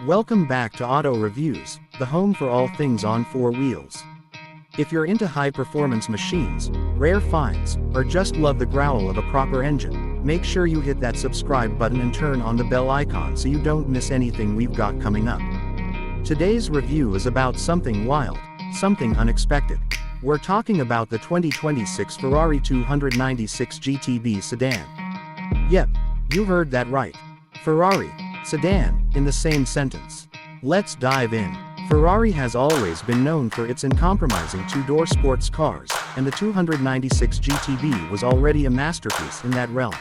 Welcome back to Auto Reviews, the home for all things on four wheels. If you're into high-performance machines, rare finds, or just love the growl of a proper engine, make sure you hit that subscribe button and turn on the bell icon so you don't miss anything we've got coming up. Today's review is about something wild, something unexpected. We're talking about the 2026 Ferrari 296 GTB sedan. Yep, you heard that right. Ferrari sedan, in the same sentence. Let's dive in. Ferrari has always been known for its uncompromising two-door sports cars, and the 296 GTB was already a masterpiece in that realm.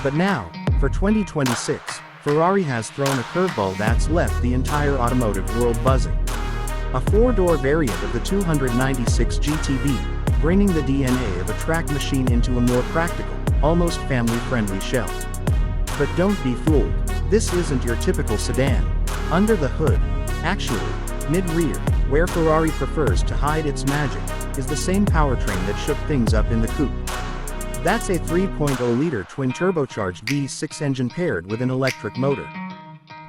But now, for 2026, Ferrari has thrown a curveball that's left the entire automotive world buzzing. A four-door variant of the 296 GTB, bringing the DNA of a track machine into a more practical, almost family-friendly shell. But don't be fooled. This isn't your typical sedan. Under the hood, actually, mid-rear, where Ferrari prefers to hide its magic, is the same powertrain that shook things up in the coupe. That's a 3.0-liter twin-turbocharged V6 engine paired with an electric motor.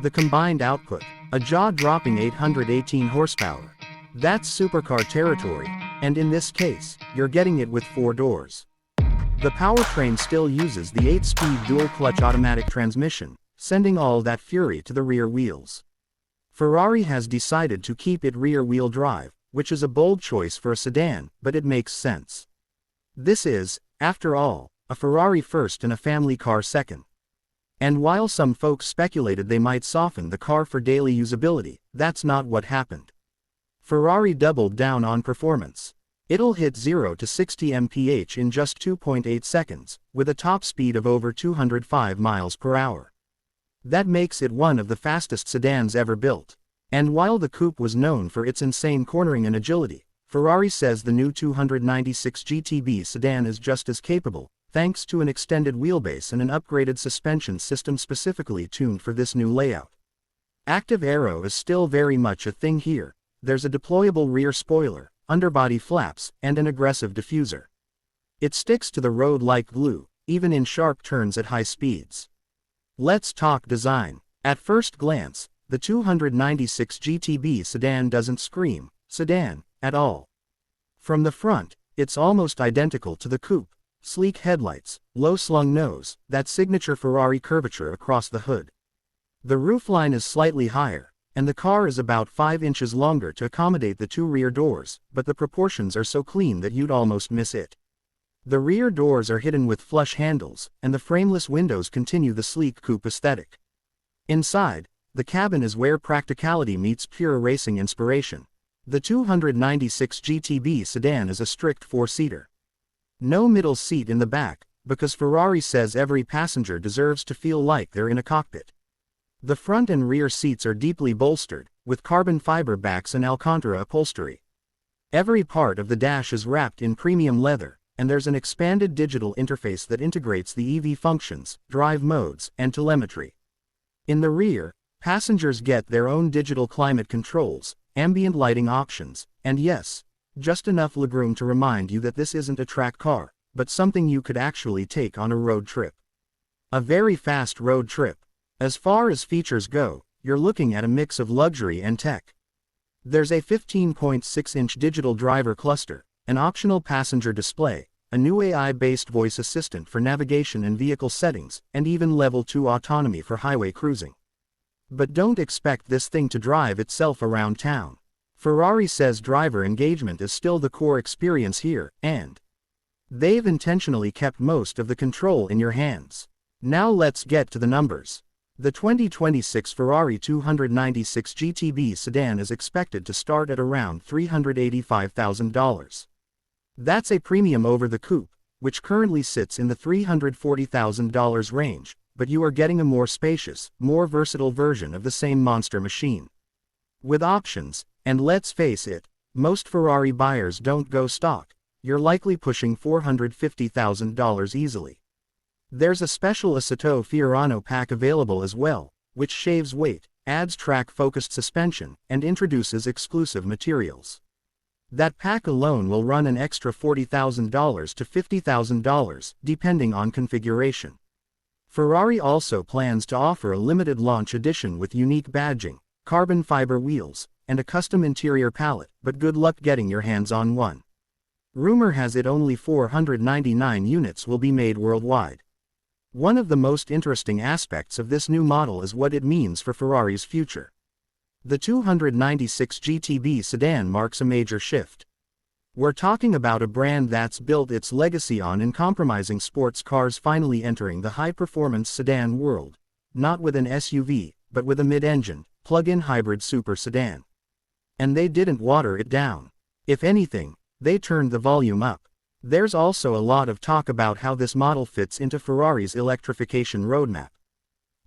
The combined output, a jaw-dropping 818 horsepower. That's supercar territory, and in this case, you're getting it with four doors. The powertrain still uses the 8-speed dual-clutch automatic transmission, sending all that fury to the rear wheels. Ferrari has decided to keep it rear-wheel drive, which is a bold choice for a sedan, but it makes sense. This is, after all, a Ferrari first and a family car second. And while some folks speculated they might soften the car for daily usability, that's not what happened. Ferrari doubled down on performance. It'll hit 0 to 60 mph in just 2.8 seconds, with a top speed of over 205 miles per hour. That makes it one of the fastest sedans ever built. And while the coupe was known for its insane cornering and agility, Ferrari says the new 296 GTB sedan is just as capable, thanks to an extended wheelbase and an upgraded suspension system specifically tuned for this new layout. Active aero is still very much a thing here. There's a deployable rear spoiler, underbody flaps, and an aggressive diffuser. It sticks to the road like glue, even in sharp turns at high speeds. Let's talk design. At first glance, the 296 GTB sedan doesn't scream sedan at all. From the front, it's almost identical to the coupe. Sleek headlights, low-slung nose, that signature Ferrari curvature across the hood. The roofline is slightly higher, and the car is about 5 inches longer to accommodate the two rear doors, but the proportions are so clean that you'd almost miss it. The rear doors are hidden with flush handles, and the frameless windows continue the sleek coupe aesthetic. Inside, the cabin is where practicality meets pure racing inspiration. The 296 GTB sedan is a strict four-seater. No middle seat in the back, because Ferrari says every passenger deserves to feel like they're in a cockpit. The front and rear seats are deeply bolstered, with carbon fiber backs and Alcantara upholstery. Every part of the dash is wrapped in premium leather, and there's an expanded digital interface that integrates the EV functions, drive modes, and telemetry. In the rear, passengers get their own digital climate controls, ambient lighting options, and yes, just enough legroom to remind you that this isn't a track car, but something you could actually take on a road trip. A very fast road trip. As far as features go, you're looking at a mix of luxury and tech. There's a 15.6-inch digital driver cluster, an optional passenger display, a new AI-based voice assistant for navigation and vehicle settings, and even Level 2 autonomy for highway cruising. But don't expect this thing to drive itself around town. Ferrari says driver engagement is still the core experience here, and they've intentionally kept most of the control in your hands. Now let's get to the numbers. The 2026 Ferrari 296 GTB sedan is expected to start at around $385,000. That's a premium over the coupe, which currently sits in the $340,000 range, but you are getting a more spacious, more versatile version of the same monster machine. With options, and let's face it, most Ferrari buyers don't go stock, you're likely pushing $450,000 easily. There's a special Assetto Fiorano pack available as well, which shaves weight, adds track-focused suspension, and introduces exclusive materials. That pack alone will run an extra $40,000 to $50,000, depending on configuration. Ferrari also plans to offer a limited launch edition with unique badging, carbon fiber wheels, and a custom interior palette, but good luck getting your hands on one. Rumor has it only 499 units will be made worldwide. One of the most interesting aspects of this new model is what it means for Ferrari's future. The 296 GTB sedan marks a major shift. We're talking about a brand that's built its legacy on uncompromising sports cars finally entering the high-performance sedan world, not with an SUV, but with a mid-engine, plug-in hybrid super sedan. And they didn't water it down. If anything, they turned the volume up. There's also a lot of talk about how this model fits into Ferrari's electrification roadmap.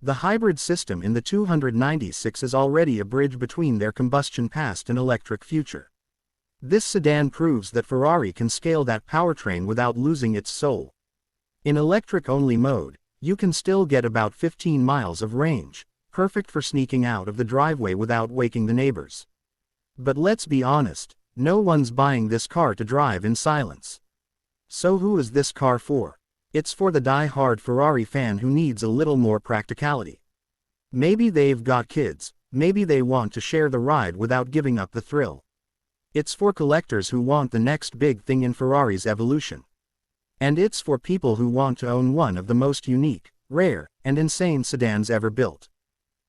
The hybrid system in the 296 is already a bridge between their combustion past and electric future. This sedan proves that Ferrari can scale that powertrain without losing its soul. In electric-only mode, you can still get about 15 miles of range, perfect for sneaking out of the driveway without waking the neighbors. But let's be honest, no one's buying this car to drive in silence. So who is this car for? It's for the die-hard Ferrari fan who needs a little more practicality. Maybe they've got kids, maybe they want to share the ride without giving up the thrill. It's for collectors who want the next big thing in Ferrari's evolution. And it's for people who want to own one of the most unique, rare, and insane sedans ever built.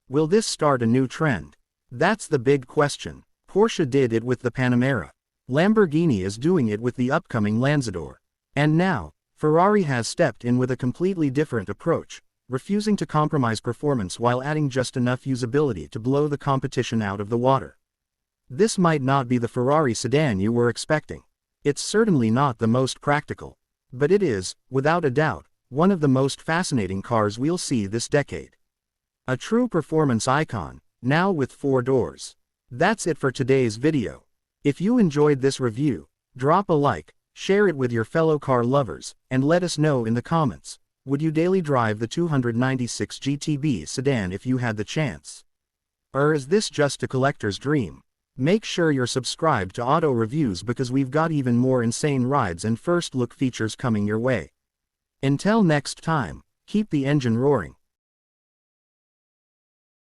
Will this start a new trend? That's the big question. Porsche did it with the Panamera. Lamborghini is doing it with the upcoming Lanzador. And now, Ferrari has stepped in with a completely different approach, refusing to compromise performance while adding just enough usability to blow the competition out of the water. This might not be the Ferrari sedan you were expecting. It's certainly not the most practical. But it is, without a doubt, one of the most fascinating cars we'll see this decade. A true performance icon, now with 4 doors. That's it for today's video. If you enjoyed this review, drop a like, share it with your fellow car lovers, and let us know in the comments, would you daily drive the 296 GTB sedan if you had the chance? Or is this just a collector's dream? Make sure you're subscribed to Auto Reviews because we've got even more insane rides and first look features coming your way. Until next time, keep the engine roaring.